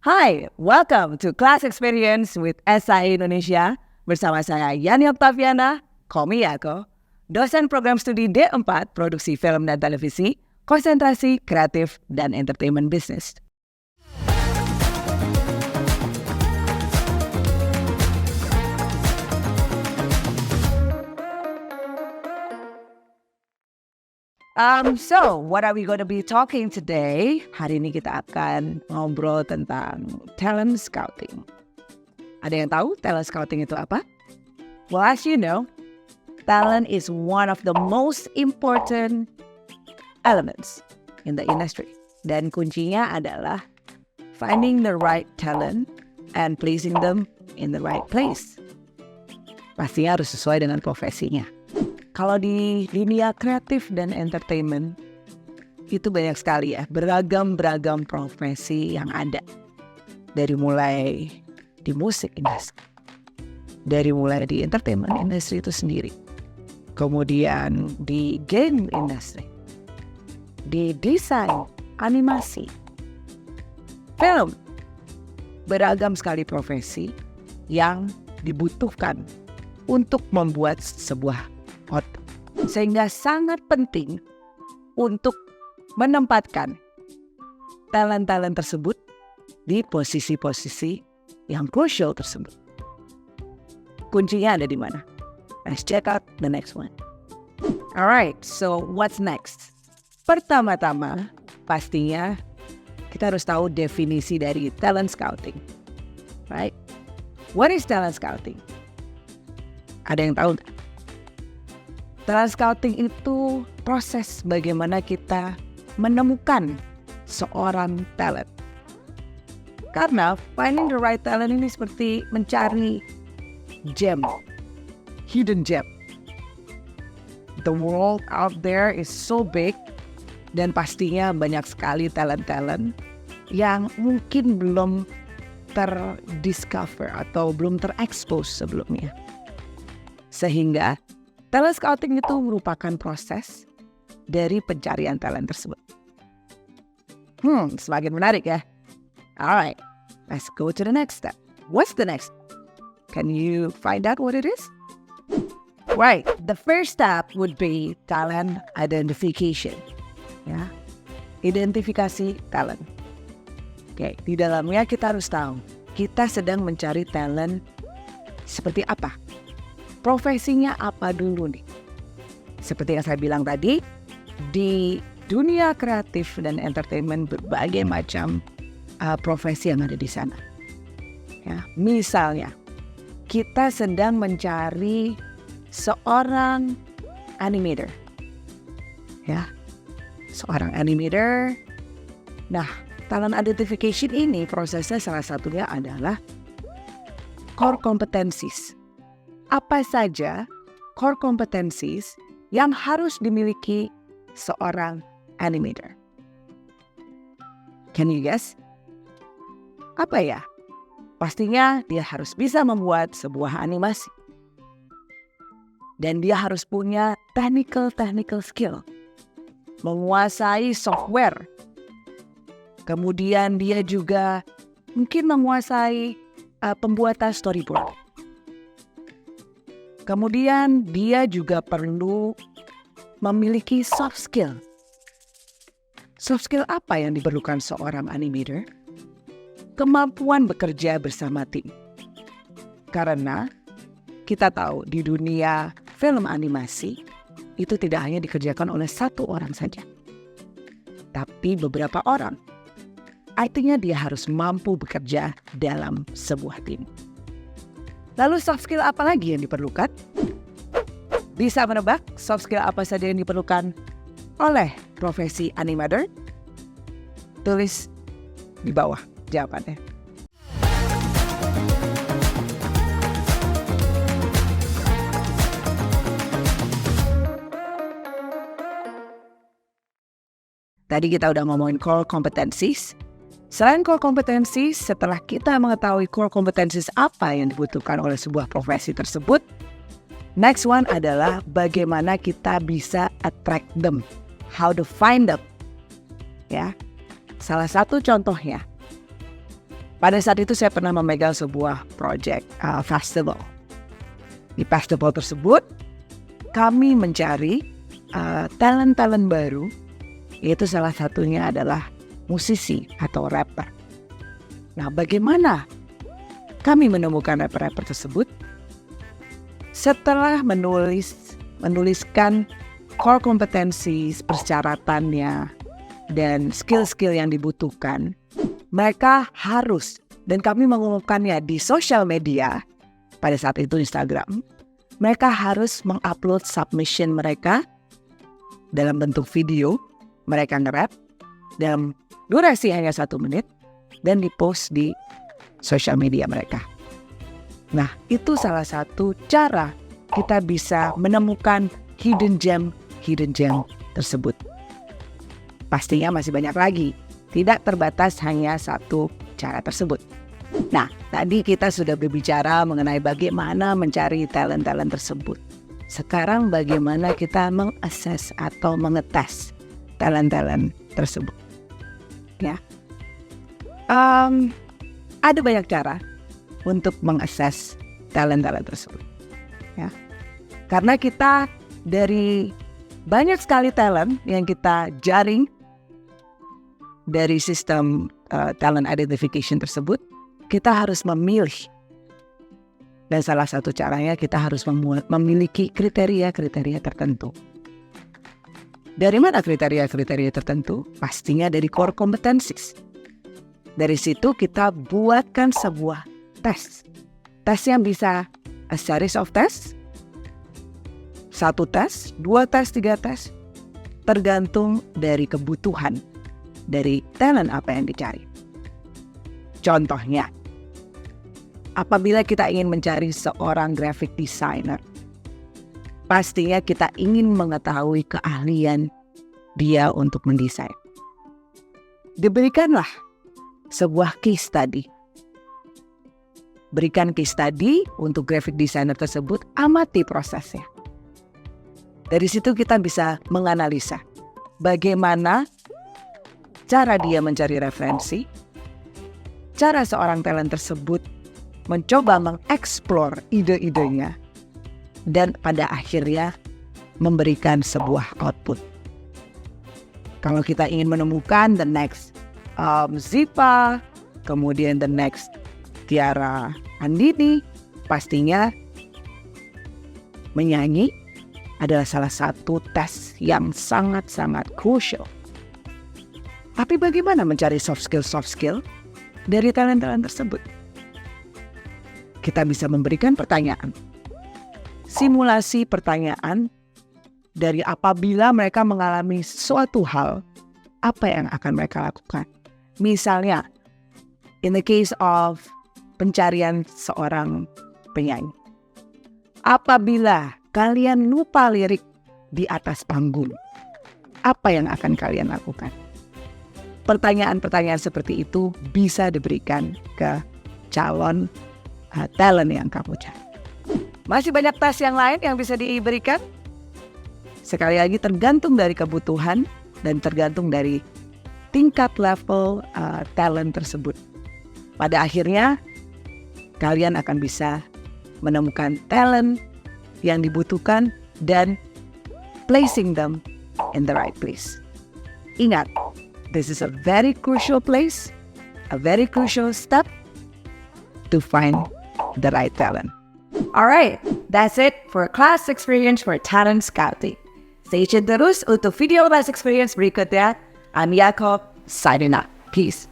Hi, welcome to Class Experience with SI Indonesia. Bersama saya Yani Octaviana, Komiyako, dosen program studi D4 Produksi Film dan Televisi, Konsentrasi Kreatif dan Entertainment Business. So, what are we going to be talking today? Hari ini kita akan ngobrol tentang talent scouting. Ada yang tahu talent scouting itu apa? Well, as you know, talent is one of the most important elements in the industry. Dan kuncinya adalah finding the right talent and placing them in the right place. Pastinya harus sesuai dengan profesinya. Kalau di dunia kreatif dan entertainment, itu banyak sekali ya, beragam-beragam profesi yang ada. Dari mulai di musik industri, dari mulai di entertainment industry itu sendiri. Kemudian di game industry, di desain, animasi, film. Beragam sekali profesi yang dibutuhkan untuk membuat sebuah output. Sehingga sangat penting untuk menempatkan talent-talent tersebut di posisi-posisi yang crucial tersebut. Kuncinya ada di mana? Let's check out the next one. Alright, so what's next? Pertama-tama, pastinya kita harus tahu definisi dari talent scouting. Right? What is talent scouting? Ada yang tahu nggak? Talent scouting itu proses bagaimana kita menemukan seorang talent. Karena finding the right talent ini seperti mencari gem, hidden gem. The world out there is so big dan pastinya banyak sekali talent-talent yang mungkin belum terdiscover atau belum terekspos sebelumnya. Sehingga talent scouting itu merupakan proses dari pencarian talent tersebut. Semakin menarik ya. Alright, let's go to the next step. What's the next? Can you find out what it is? Right, the first step would be talent identification. Ya, identifikasi talent. Oke, di dalamnya kita harus tahu kita sedang mencari talent seperti apa. Profesinya apa dulu nih? Seperti yang saya bilang tadi, di dunia kreatif dan entertainment berbagai macam profesi yang ada di sana. Ya, misalnya, kita sedang mencari seorang animator. Ya, seorang animator. Nah, talent identification ini prosesnya salah satunya adalah core competencies. Apa saja core competencies yang harus dimiliki seorang animator? Can you guess? Apa ya? Pastinya dia harus bisa membuat sebuah animasi. Dan dia harus punya technical skill. Menguasai software. Kemudian dia juga mungkin menguasai pembuatan storyboard. Kemudian dia juga perlu memiliki soft skill. Soft skill apa yang diperlukan seorang animator? Kemampuan bekerja bersama tim. Karena kita tahu di dunia film animasi itu tidak hanya dikerjakan oleh satu orang saja. Tapi beberapa orang. Artinya dia harus mampu bekerja dalam sebuah tim. Lalu soft skill apa lagi yang diperlukan? Bisa menebak soft skill apa saja yang diperlukan oleh profesi animator? Tulis di bawah jawabannya. Tadi kita udah ngomongin core competencies. Selain core competencies, setelah kita mengetahui core competencies apa yang dibutuhkan oleh sebuah profesi tersebut, next one adalah bagaimana kita bisa attract them, how to find them. Ya, salah satu contohnya, Pada saat itu saya pernah memegang sebuah project festival. Di festival tersebut, kami mencari talent-talent baru, yaitu salah satunya adalah musisi atau rapper. Nah, bagaimana kami menemukan rapper-rapper tersebut? Setelah menuliskan core kompetensi, persyaratannya, dan skill-skill yang dibutuhkan, mereka harus, dan kami mengumumkannya di sosial media, pada saat itu Instagram, mereka harus mengupload submission mereka dalam bentuk video, mereka nge-rap, dalam durasi hanya 1 menit, dan dipost di sosial media mereka. Nah, itu salah satu cara kita bisa menemukan hidden gem tersebut. Pastinya masih banyak lagi, tidak terbatas hanya satu cara tersebut. Nah, tadi kita sudah berbicara mengenai bagaimana mencari talent-talent tersebut. Sekarang bagaimana kita mengakses atau mengetes talent-talent tersebut. Ya, ada banyak cara untuk mengakses talent-talent tersebut. Ya, karena kita dari banyak sekali talent yang kita jaring dari sistem talent identification tersebut, kita harus memilih. Dan salah satu caranya kita harus memiliki kriteria-kriteria tertentu. Dari mana kriteria-kriteria tertentu? Pastinya dari core competencies. Dari situ kita buatkan sebuah tes. Tes yang bisa a series of tests, 1 tes, 2 tes, 3 tes, tergantung dari kebutuhan dari talent apa yang dicari. Contohnya, apabila kita ingin mencari seorang graphic designer, pastinya kita ingin mengetahui keahlian dia untuk mendesain. Diberikanlah sebuah case study. Berikan case study untuk graphic designer tersebut, amati prosesnya. Dari situ kita bisa menganalisa bagaimana cara dia mencari referensi, cara seorang talent tersebut mencoba mengeksplor ide-idenya, dan pada akhirnya memberikan sebuah output. Kalau kita ingin menemukan the next Zipa, kemudian the next Tiara Andini, pastinya menyanyi adalah salah satu tes yang sangat-sangat crucial. Tapi bagaimana mencari soft skill dari talent-talent tersebut? Kita bisa memberikan pertanyaan. Simulasi pertanyaan dari apabila mereka mengalami suatu hal, apa yang akan mereka lakukan? Misalnya, in the case of pencarian seorang penyanyi. Apabila kalian lupa lirik di atas panggung, apa yang akan kalian lakukan? Pertanyaan-pertanyaan seperti itu bisa diberikan ke calon talent yang kamu cari. Masih banyak tes yang lain yang bisa diberikan. Sekali lagi tergantung dari kebutuhan dan tergantung dari tingkat level talent tersebut. Pada akhirnya kalian akan bisa menemukan talent yang dibutuhkan dan placing them in the right place. Ingat, this is a very crucial place, a very crucial step to find the right talent. Alright, that's it for class experience for talent scouting. Stay tuned terus untuk video class experience berikutnya. I'm Jakob, signing up. Peace.